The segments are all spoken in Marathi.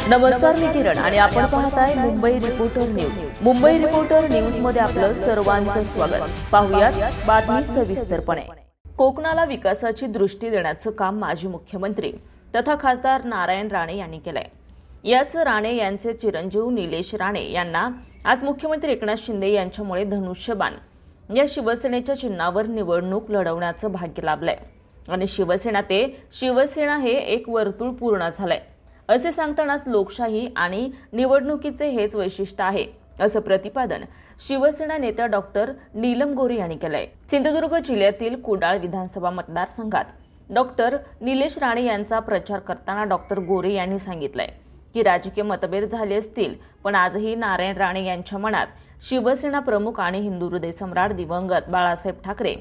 नमस्कार, मी किरण आणि आपण पाहताय Mumbai reporter news. Mumbai reporter news मध्ये आपलं सर्वांचं स्वागत. पाहुयात बातमी सविस्तरपणे. कोकणाला विकासाची दृष्टी देण्याचं काम माजी मुख्यमंत्री तथा खासदार नारायण राणे यांनी केलंय. याच राणे यांचे चिरंजीव निलेश राणे यांना आज मुख्यमंत्री एकनाथ शिंदे यांच्यामुळे धनुष्यबाण या शिवसेनेच्या चिन्हावर निवडणूक लढवण्याचं भाग्य लाभलंय आणि शिवसेना हे एक वर्तुळ पूर्ण झालंय असे सांगतानाच लोकशाही आणि निवडणुकीचे हेच वैशिष्ट्य आहे असं प्रतिपादन शिवसेना नेत्या डॉक्टर नीलम गोरे यांनी केलंय. सिंधुदुर्ग जिल्ह्यातील कुडाळ विधानसभा मतदारसंघात डॉक्टर निलेश राणे यांचा प्रचार करताना डॉक्टर गोरे यांनी सांगितलंय की राजकीय मतभेद झाले असतील पण आजही नारायण राणे यांच्या मनात शिवसेना प्रमुख आणि हिंदू हृदय सम्राट दिवंगत बाळासाहेब ठाकरे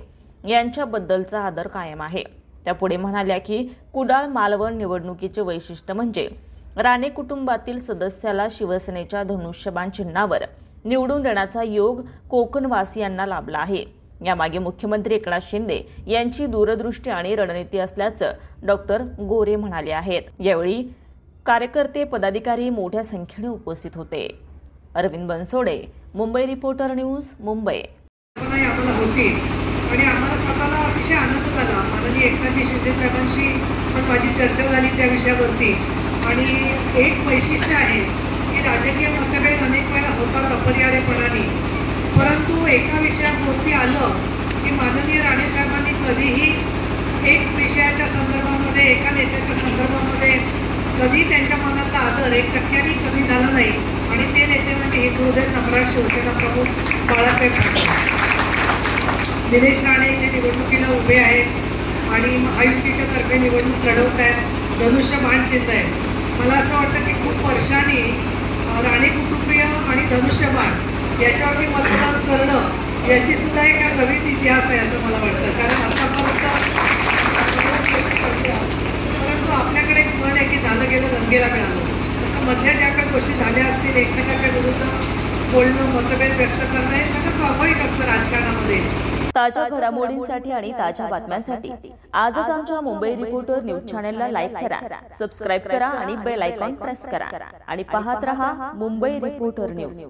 यांच्याबद्दलचा आदर कायम आहे. त्या पुढे म्हणाल्या की कुडाळ मालवण निवडणुकीचे वैशिष्ट्य म्हणजे राणे कुटुंबातील सदस्याला शिवसेनेच्या धनुष्यबाण चिन्हावर निवडून देण्याचा योग कोकणवासियांना लाभला आहे. यामागे मुख्यमंत्री एकनाथ शिंदे यांची दूरदृष्टी आणि रणनीती असल्याचं डॉक्टर गोरे म्हणाले आहेत. यावेळी कार्यकर्ते पदाधिकारी मोठ्या संख्येने उपस्थित होते. Arvind Bansode, Mumbai reporter news, Mumbai. आणि आम्हाला स्वतःला अतिशय आनंद झाला. माननीय एकनाथजी शिंदे साहेबांशी पण माझी चर्चा झाली त्या विषयावरती. आणि एक वैशिष्ट्य आहे की राजकीय मतभेद अनेक वेळा होतात अपरिहार्यपणाने, परंतु एका विषयावरती आलं की माननीय राणे साहेबांनी कधीही एक विषयाच्या संदर्भामध्ये, एका नेत्याच्या संदर्भामध्ये कधी त्यांच्या मनातला आदर 1% कमी झाला नाही. आणि ते नेते म्हणजे हिंदू हृदय सम्राट शिवसेना प्रमुख बाळासाहेब ठाकरे. निलेश राणे इथे निवडणुकीला उभे आहेत आणि महायुतीच्या तर्फे निवडणूक लढवत आहेत. धनुष्यबाण चिन्ह आहे. मला असं वाटतं की खूप वर्षांनी राणे कुटुंबीय आणि धनुष्यबाण याच्यावरती मतदान करणं याची सुद्धा एक नवीन इतिहास आहे असं मला वाटतं. कारण आतापर्यंत परंतु आपल्याकडे एक म्हण आहे की झालं गेलं गंगेला मिळालं. तसं मधल्या ज्या काही गोष्टी झाल्या असतील, एकमेकाच्या विरुद्ध बोलणं, मतभेद व्यक्त करणं हे सगळं स्वाभाविक असतं राजकारणामध्ये. ताज्या घडामोडींसाठी आणि ताज्या बातम्यांसाठी आजच आमच्या मुंबई रिपोर्टर न्यूज चॅनलला लाईक करा, सबस्क्राईब करा आणि बेल आयकॉन प्रेस करा आणि पाहत रहा मुंबई रिपोर्टर न्यूज.